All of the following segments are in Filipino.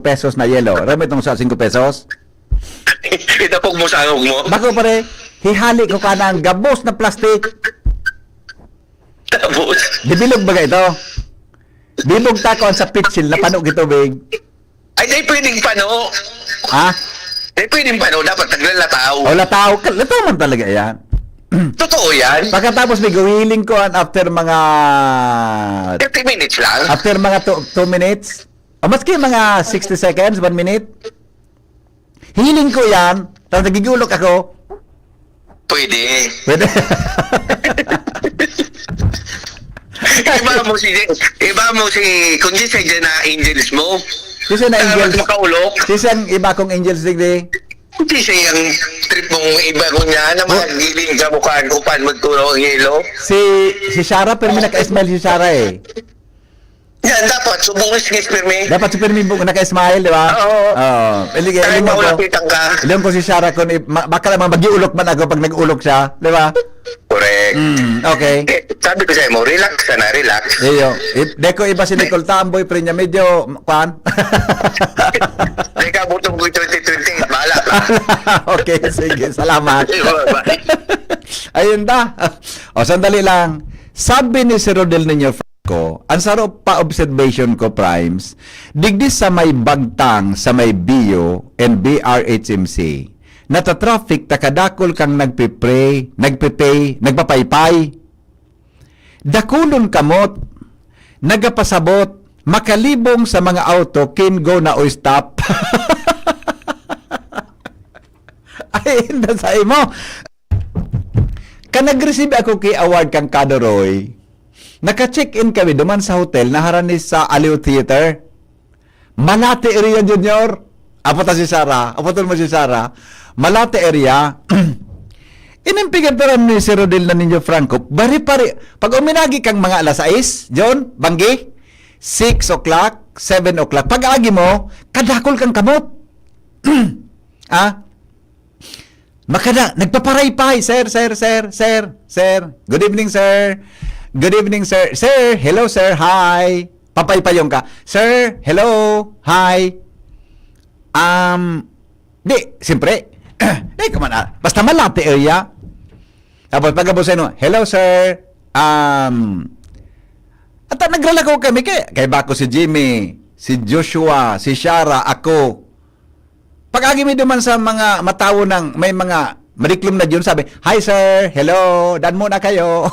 pesos na yelo. Rami itong sa 5 pesos. Itapog mo sa angog mo. Bako pare, hihali ko ka ng gabos na plastic. Tapos, Dibilog ba ito? Bilog takon sa pitsil na panog ito, big. ay di pwedeng pano. Ha? Di pwedeng pano. Dapat naglalataw. O lataw, lataw man talaga yan. Totoo yan. Pagkatapos may gawiling ko after mga 30 minutes lang. after mga 2 minutes. O maski mga 60 seconds, 1 minute. Hiling ko yan, tapos nagigulok ako. Pwede. Pwede. Iba mo si kung di sa na angels mo. Sisa na angels. Makaulok. Sisa ang iba kong angels digdi. Hindi siya yung trip mong iba ko niya na magiling ka mukhaan upan magturo ang yelo. Si Shara, pero may naka-smile si Shara eh. Yan, dapat. Subungis-ngis pirmi. Dapat super mimbo naka-smile, di ba? Oo. Oo. Kaya maulapitan ka. Ilang ko si Shara kung baka lamang mag-iulok man ako pag nag-ulok siya, di ba? Correct. Okay. Eh, sabi ko sa'yo mo, relax ka na, relax. Iyo. Deko iba si Nicole ang boyfriend niya medyo kwan. Teka, butong ko 2020. Bahala ka. Okay, sige. Salamat. Bye. Ayun da. O, sandali lang. Sabi ni si Rodel Niño Franco, ang sarap pa observation ko, Primes, digdi sa may bagtang, sa may BIO and BRHMC, nata-traffic takadakol kang nagpipray, nagpapaypay. Dakulon kamot, nagapasabot, makalibong sa mga auto, kin go na o stop. Ay, nasa mo. Kanag-receive ako kay award kang Kadoroy. Naka-check-in kami duman sa hotel na haranis sa Aliw Theater. Malate area, Junior. Apotan si Sarah. Apotan mo si Sarah. Malate area. Inimpigan pa rin ni si Rodel na ninyo Franco. Bari-pari. Pag uminagi kang mga alas 6, John, Banggi, 6 o'clock, 7 o'clock. Pag agi mo, kadakol kang kamot. Ah? Makada, nagpaparaypay, sir. Good evening, sir. Good evening, sir. Sir, hello, sir. Hi. Papaypayong ka. Sir, hello. Hi. Siyempre. Come on. Basta malate area. Tapos pagkabusin mo, hello, sir. At nagralako kami kay Bako si Jimmy, si Joshua, si Shara, ako. Pag-agi mi duman sa mga matawo ng may mga mariklom na dyan, sabi, hi sir, hello, dan muna kayo.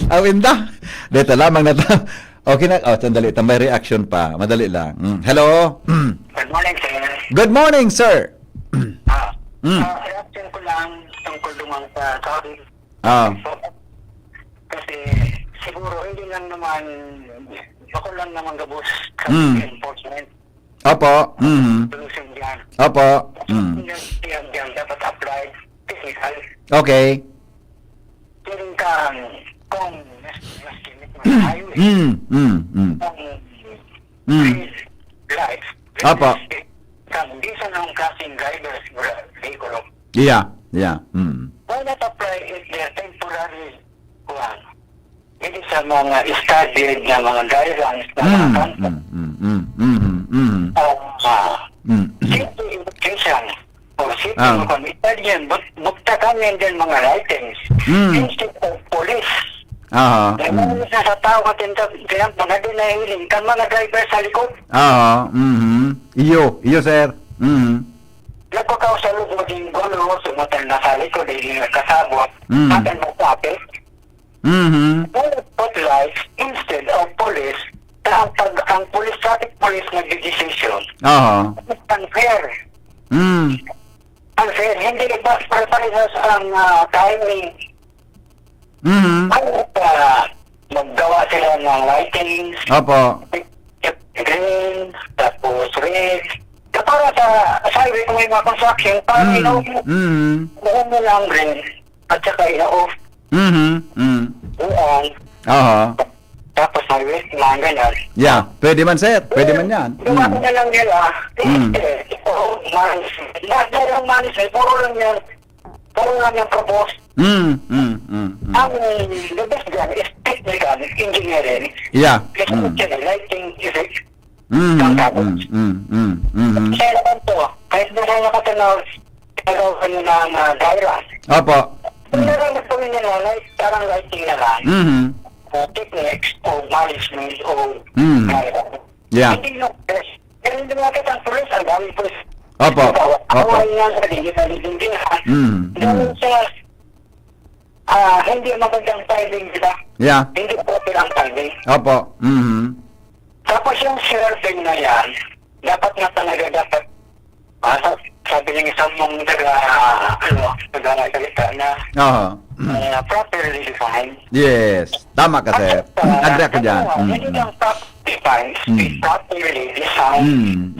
Awinda. Dito lamang na ta. Okay na. Oh, sandali. May reaction pa. Madali lang. Hello. Good morning, sir. Good morning, sir. Reaction ko lang tungkol dumang sa topic. Kasi siguro hindi lang naman, ako lang naman gabos sa enforcement. Opo. Solution dyan. Opo. Yan dapat applied technical. Okay. Tiring kang kung naskimit mo sa highway. Lights. Opo. Kang di sa nang klaseng drivers vehicle. Yeah. Why not apply it there temporary one? Hindi sa mga studied na mga guidelines na mga content. Safety education or safety education yan, buktakan yan din mga writings instead of police. May isa sa tao natin kaya mga dinahiling kan mga driver sa likod. Iyo sir. Nagpakaw sa loob maging gulo, sumutan na sa likod, hindi nakasabot, atin magpapit. Put lights instead of police, ang police, traffic police nag-decision. Unfair. Unfair. Hindi ba parehas ang timing. Maggawa sila ng lightings. Green, tapos red. Para sa highway kung may mga construction, parang buong mo lang green at saka ina-off. Buong. Tapos highway, mga ganyan. Yeah, pwede man sir. Pwede man yan. Gawin na lang nila. Lahat na lang manis. Puro lang yan propose. Ang the best dyan is technical engineering. Yeah. Kasi actually, lighting is Mm. Kaya naman po, kahit na kaya nakatanaw, tinagaw ka nyo ng diagram. Opo. Kung naramit po nyo na, parang lighting na lang, Mhm. techniques o management o diagram. Yeah. Hindi nyo, pero hindi mo nakita ang pulis, ang daming pulis. Opo. Opo. Away nga sa dinigin-dingihan. Dahil sa hindi magandang timing, di ba? Yeah. Hindi proper ang timing. Opo. Mhm. Tapos yung survey na yan, dapat nga talaga sabi ng isang mong nag-salita na Oho. properly defined. Yes. Tama ka, sir. Agree ako dyan. Hindi lang properly defined, properly designed.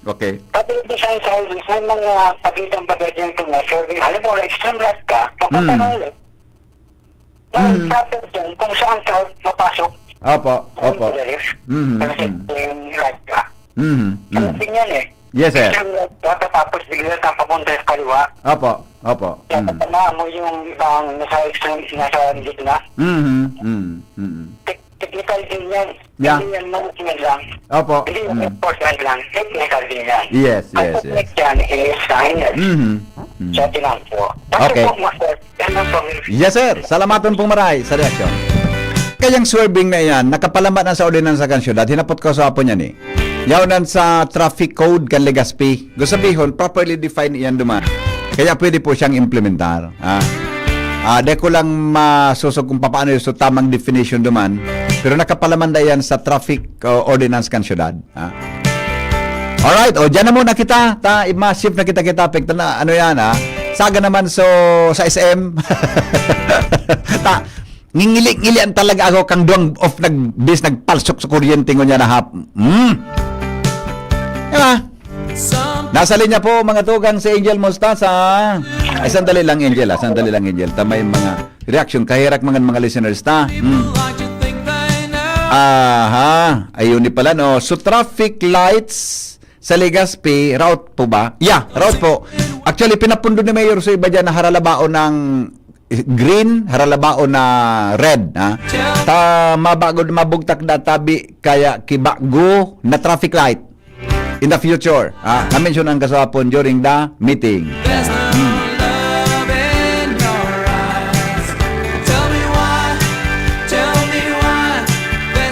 Okay. Properly designed service, may mga pagitang bagay dyan kung na-survey. Alam mo, extreme right ka, magkatanong ulit. Yung proper dyan, kung saan ka mapasok, Opo. Opo. kasi yung right ka. Kasi yan eh. Yes, sir. Tapos bigla ka papunta sa kaliwa. Opo. Opo. Kaya tamaan mo yung ibang nasa extreme, nasa gitna. Technical din yan. Yeah. Hindi yan management lang. Opo. Hindi yan enforcement lang. Technical din yan. Yes, Ang yes, technique yes. dyan is signage. Sa tinampo. Okay. Po, master. Yan ang po. Yes, sir. Salamatan pong maray sa reaksyon. Kayang swerving na yan, nakapalamat na sa ordinansa kan syudad, hinapot ko sa hapon yan eh. Yawanan sa traffic code kan Legazpi. Gusto sabihin, properly defined yan duman. Kaya pwede po siyang implementar. De ko lang masusog kung paano yung tamang definition duman. Pero nakapalaman na yan sa traffic ordinance kan syudad. Alright, o dyan na muna kita. Ma-shift na kita pekta na ano yan Saga naman sa SM. Ngingili-ngilian talaga ako kang duwang off nagpalsok sa kuryente ko niya na hap. Diba? Nasa linya po mga tugang si Angel Mostasa. Ay, sandali lang Angel sandali lang Angel. Tamay mga reaction kahirak mga listeners ta. Ayun ni pala no. So traffic lights sa Legazpi, route po ba? Yeah, route po. Actually, pinapundo ni Mayor sa iba dyan na haralabao ng green, haralabao na red. Mabugtak na tabi kaya kibago na traffic light in the future. Na-mention ang kasapon during the meeting.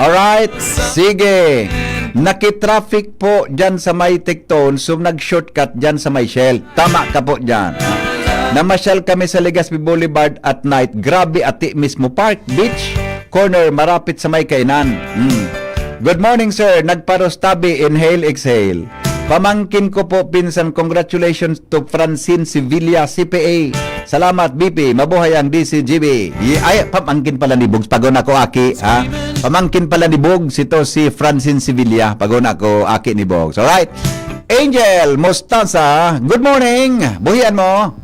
Alright, sige. Naki-traffic po dyan sa may Tecton, so nag-shortcut dyan sa may Shell. Tama ka po dyan. Namasyal kami sa Legazpi Boulevard at night. Grabe ati mismo Park Beach Corner, marapit sa may kainan. Good morning sir, nagparostabi, inhale, exhale. Pamangkin ko po pinsan, congratulations to Francine Sevilla CPA. Salamat BP, mabuhay ang DCGB. Ay, pamangkin pala ni Bugs, pagod ako aki. Pamangkin pala ni Bugs, ito si Francine Sevilla, pagod ako aki ni Bugs. Alright, Angel Mostasa, good morning, buhian mo.